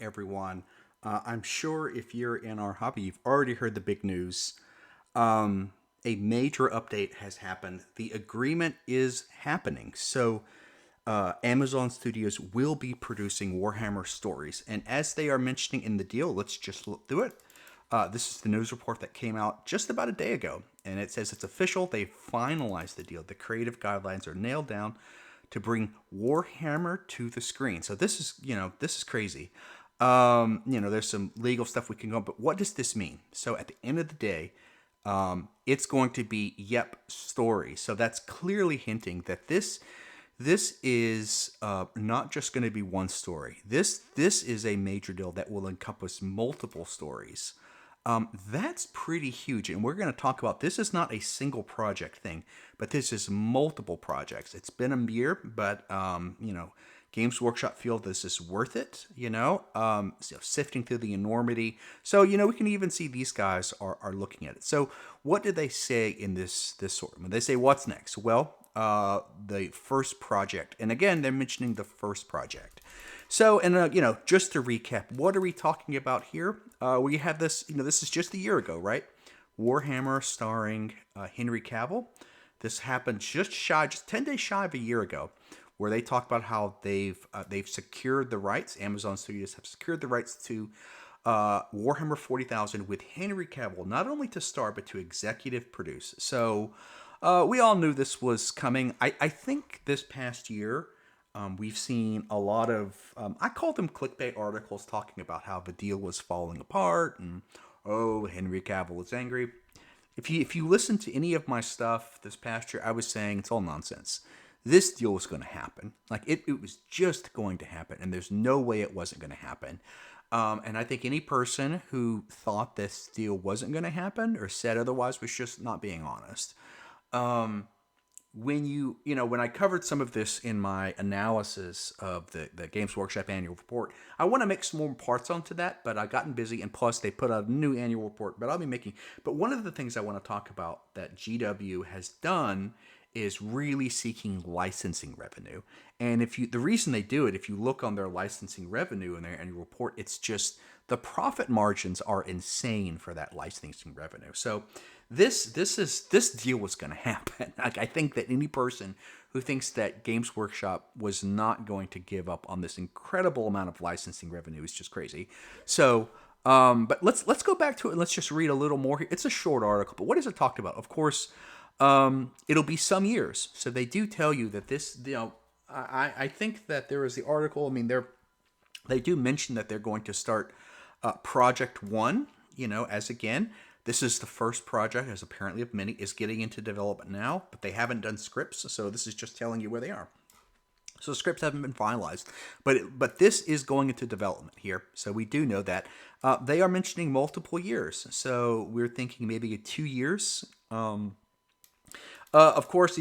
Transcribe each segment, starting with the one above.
everyone. I'm sure if you're in our hobby, you've already heard the big news. Um, a major update has happened. The agreement is happening. Amazon Studios will be producing Warhammer stories. And as they are mentioning in the deal, let's just look through it. This is the news report that came out just about a day ago. And it says it's official. They finalized the deal. The creative guidelines are nailed down to bring Warhammer to the screen. So this is crazy. There's some legal stuff we can go, but what does this mean? So at the end of the day, it's going to be story. So that's clearly hinting that this is not just going to be one story. This is a major deal that will encompass multiple stories. That's pretty huge, and we're going to talk about this. Is not a single project thing, but this is multiple projects. It's been a year, but Games Workshop feel this is worth it. Sifting through the enormity. So we can even see these guys are looking at it. So what did they say in this sort? They say what's next? Well, the first project, and again they're mentioning the first project. So, and just to recap, what are we talking about here? We have this. This is just a year ago, right? Warhammer starring Henry Cavill. This happened just 10 days shy of a year ago, where they talk about how they've secured the rights. Amazon Studios have secured the rights to Warhammer 40,000 with Henry Cavill, not only to star but to executive produce. So we all knew this was coming. I think this past year we've seen a lot of, I call them clickbait articles talking about how the deal was falling apart and, oh, Henry Cavill is angry. If you listen to any of my stuff this past year, I was saying it's all nonsense. This deal was going to happen. Like it was just going to happen, and there's no way it wasn't going to happen. And I think any person who thought this deal wasn't going to happen or said otherwise was just not being honest. When I covered some of this in my analysis of the Games Workshop annual report, I want to make some more parts onto that, but I've gotten busy, and plus they put out a new annual report. But one of the things I want to talk about that GW has done is really seeking licensing revenue. And the reason they do it, if you look on their licensing revenue in their annual report, it's just the profit margins are insane for that licensing revenue. So this deal was going to happen. Like, I think that any person who thinks that Games Workshop was not going to give up on this incredible amount of licensing revenue is just crazy. So, but let's go back to it and let's just read a little more here. It's a short article, but what is it talked about? Of course, it'll be some years. So they do tell you that this, I think that there is the article. I mean, they do mention that they're going to start Project One. As again, this is the first project, as apparently of many, is getting into development now, but they haven't done scripts, so this is just telling you where they are. So the scripts haven't been finalized, but this is going into development here. So we do know that they are mentioning multiple years. So we're thinking maybe 2 years. Of course,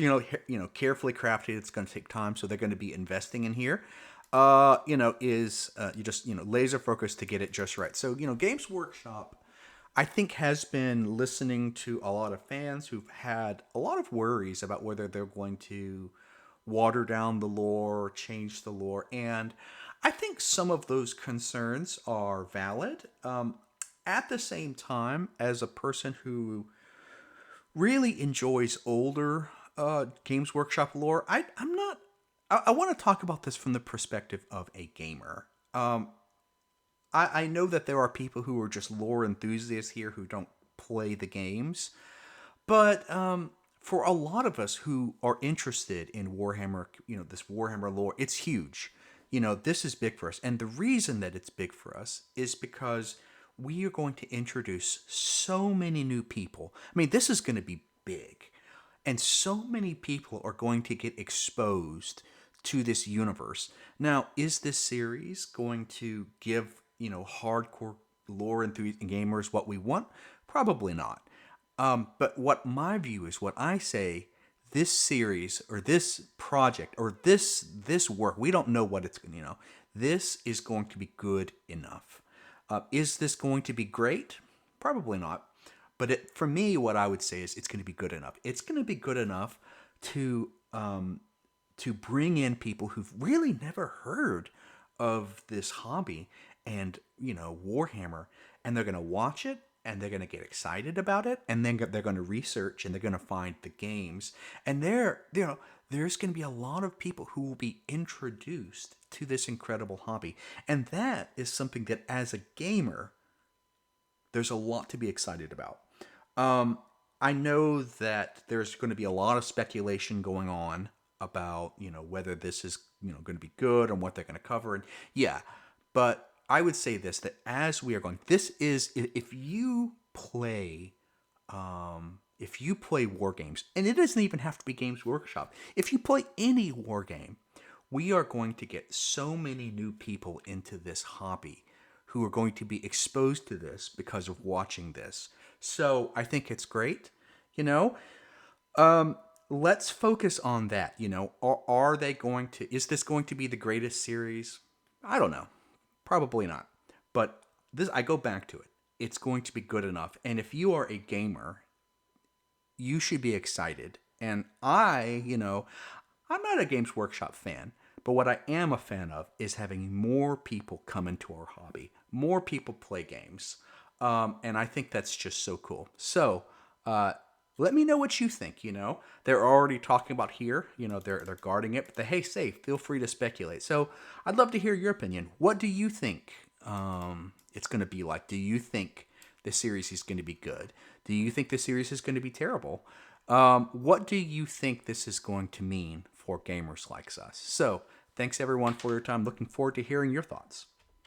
carefully crafted. It's going to take time, so they're going to be investing in here. You just laser focus to get it just right. So Games Workshop, I think, has been listening to a lot of fans who've had a lot of worries about whether they're going to water down the lore, change the lore, and I think some of those concerns are valid. At the same time, as a person who really enjoys older Games Workshop lore, I'm not. I want to talk about this from the perspective of a gamer. I know that there are people who are just lore enthusiasts here who don't play the games, but for a lot of us who are interested in Warhammer, this Warhammer lore, it's huge. This is big for us, and the reason that it's big for us is because we are going to introduce so many new people. I mean, this is going to be big, and so many people are going to get exposed to this universe. Now, is this series going to give hardcore lore enthusiast gamers what we want? Probably not. But what my view is, what I say, this series or this project or this work, we don't know what it's going to. This is going to be good enough. Is this going to be great? Probably not. But for me, what I would say is it's going to be good enough. It's going to be good enough to to bring in people who've really never heard of this hobby and Warhammer, and they're going to watch it and they're going to get excited about it, and then they're going to research and they're going to find the games, and there's going to be a lot of people who will be introduced to this incredible hobby, and that is something that as a gamer there's a lot to be excited about. Um, I know that there's going to be a lot of speculation going on about whether this is going to be good and what they're going to cover, and yeah, but I would say this, that as we are going, this is, if you play war games, and it doesn't even have to be Games Workshop, if you play any war game, we are going to get so many new people into this hobby who are going to be exposed to this because of watching this. So I think it's great. You know, let's focus on that. Are they going to? Is this going to be the greatest series? I don't know. Probably not. But this, I go back to it. It's going to be good enough. And if you are a gamer, you should be excited. And I'm not a Games Workshop fan, but what I am a fan of is having more people come into our hobby, more people play games, and I think that's just so cool. So, let me know what you think. They're already talking about here. They're guarding it, but hey, say feel free to speculate. So, I'd love to hear your opinion. What do you think it's going to be like? Do you think the series is going to be good? Do you think the series is going to be terrible? What do you think this is going to mean for gamers like us? So, thanks everyone for your time. Looking forward to hearing your thoughts.